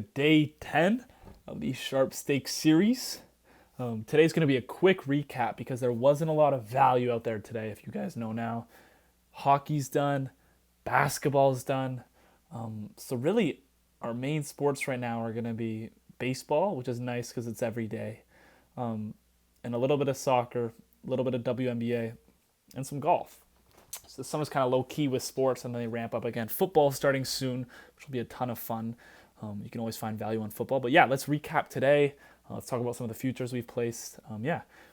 day 10 of the SharpStakes series. Today's going to be a quick recap because there wasn't a lot of value out there today, if you guys know now. Hockey's done, basketball's done. So really, our main sports right now are going to be baseball, which is nice because it's every day, and a little bit of soccer, a little bit of WNBA, and some golf. So the summer's kind of low key with sports, and then they ramp up again. Football starting soon, which will be a ton of fun. You can always find value on football. But yeah, let's recap today. Let's talk about some of the futures we've placed.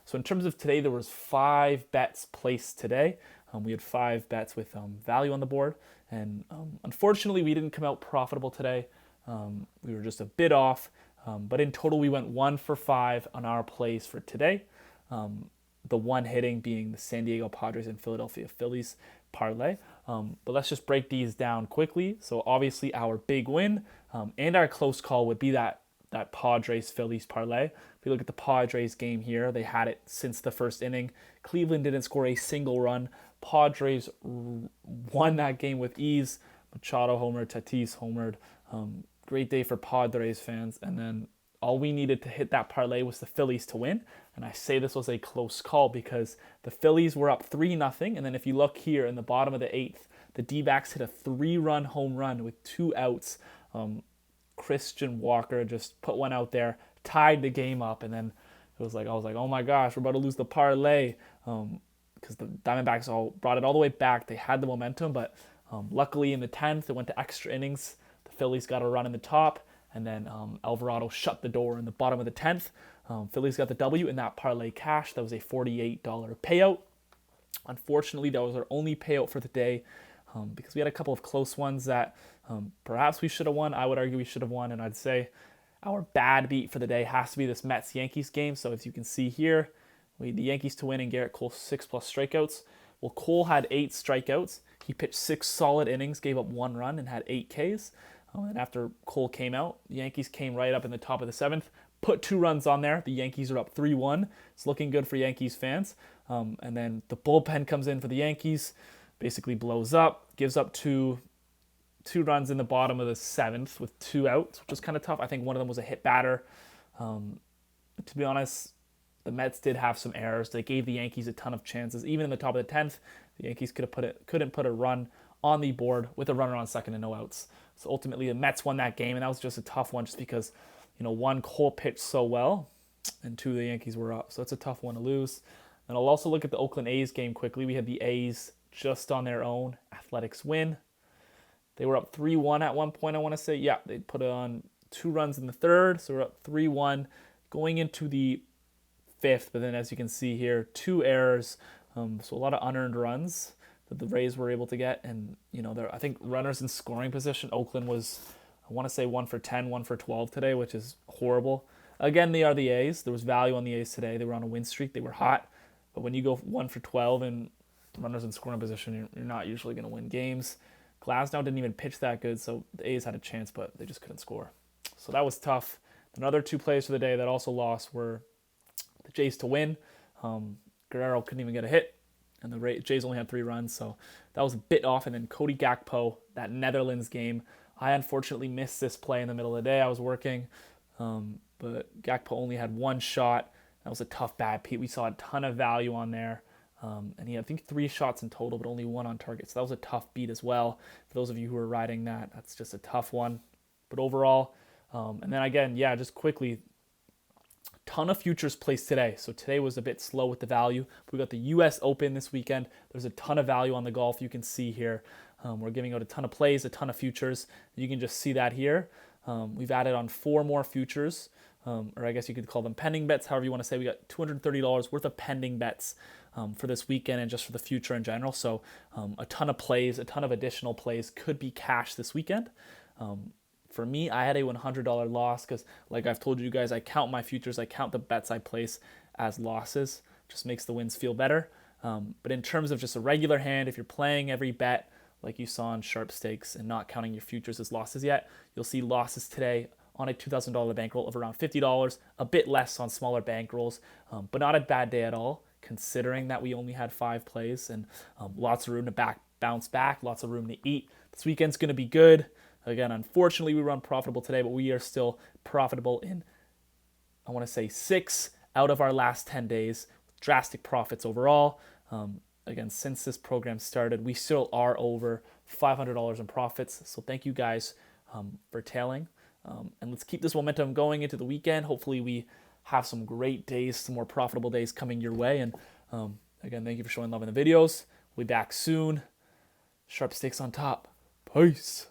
So in terms of today, there was 5 bets placed today. We had 5 bets with value on the board, and unfortunately, we didn't come out profitable today. We were just a bit off, but in total, we went 1 for 5 on our plays for today. The one hitting being the San Diego Padres and Philadelphia Phillies parlay. But let's just break these down quickly. So obviously our big win and our close call would be that Padres Phillies parlay. If we look at the Padres game here, they had it since the first inning. Cleveland didn't score a single run. Padres won that game with ease. Machado homered, Tatis homered. Great day for Padres fans. And then all we needed to hit that parlay was the Phillies to win. And I say this was a close call because the Phillies were up 3-0. And then if you look here in the bottom of the 8th, the D-backs hit a 3-run home run with 2 outs. Christian Walker just put one out there, tied the game up. And then I was like, oh my gosh, we're about to lose the parlay. Because the Diamondbacks all brought it all the way back. They had the momentum, but luckily in the 10th, it went to extra innings. The Phillies got a run in the top. And then Alvarado shut the door in the bottom of the 10th. Phillies got the W in that parlay cash. That was a $48 payout. Unfortunately, that was our only payout for the day because we had a couple of close ones that perhaps we should have won. I would argue we should have won, and I'd say our bad beat for the day has to be this Mets-Yankees game. So as you can see here, we had the Yankees to win and Garrett Cole 6+ strikeouts. Well, Cole had 8 strikeouts. He pitched 6 solid innings, gave up 1 run, and had 8 Ks. And after Cole came out, the Yankees came right up in the top of the 7th, put 2 runs on there. The Yankees are up 3-1. It's looking good for Yankees fans. And then the bullpen comes in for the Yankees, basically blows up, gives up two runs in the bottom of the 7th with 2 outs, which was kind of tough. I think one of them was a hit batter. To be honest, the Mets did have some errors. They gave the Yankees a ton of chances. Even in the top of the 10th, the Yankees couldn't put a run on the board with a runner on second and no outs. So ultimately, the Mets won that game, and that was just a tough one just because, one, Cole pitched so well, and 2, the Yankees were up. So it's a tough one to lose. And I'll also look at the Oakland A's game quickly. We had the A's just on their own. Athletics win. They were up 3-1 at one point, I want to say. Yeah, they put on 2 runs in the 3rd, so we're up 3-1 going into the 5th. But then as you can see here, 2 errors, so a lot of unearned runs that the Rays were able to get. And, I think runners in scoring position, Oakland was, I want to say 1 for 10, 1 for 12 today, which is horrible. Again, they are the A's. There was value on the A's today. They were on a win streak. They were hot. But when you go 1 for 12 and runners in scoring position, you're not usually going to win games. Glasnow didn't even pitch that good, so the A's had a chance, but they just couldn't score. So that was tough. Another 2 plays for the day that also lost were the Jays to win. Guerrero couldn't even get a hit, and the Jays only had 3 runs, so that was a bit off. And then Cody Gakpo, that Netherlands game, I unfortunately missed this play in the middle of the day. I was working, but Gakpo only had 1 shot. That was a tough bad beat. We saw a ton of value on there, and he had, I think, 3 shots in total, but only 1 on target. So that was a tough beat as well. For those of you who are riding that, that's just a tough one. But overall, and then again, just quickly, ton of futures placed today. So today was a bit slow with the value. We got the U.S. Open this weekend. There's a ton of value on the golf. You can see here. We're giving out a ton of plays, a ton of futures. You can just see that here. We've added on 4 more futures, or I guess you could call them pending bets, however you want to say. We got $230 worth of pending bets for this weekend and just for the future in general. So a ton of plays, a ton of additional plays could be cash this weekend. For me, I had a $100 loss because, like I've told you guys, I count my futures, I count the bets I place as losses. Just makes the wins feel better. But in terms of just a regular hand, if you're playing every bet like you saw on SharpStakes and not counting your futures as losses yet, you'll see losses today on a $2,000 bankroll of around $50, a bit less on smaller bankrolls, but not a bad day at all, considering that we only had 5 plays and lots of room to bounce back, lots of room to eat. This weekend's going to be good. Again, unfortunately, we run profitable today, but we are still profitable in, I want to say, 6 out of our last 10 days. Drastic profits overall. Again, since this program started, we still are over $500 in profits. So thank you guys for tailing. And let's keep this momentum going into the weekend. Hopefully we have some great days, some more profitable days coming your way. And again, thank you for showing love in the videos. We'll be back soon. Sharp stakes on top. Peace.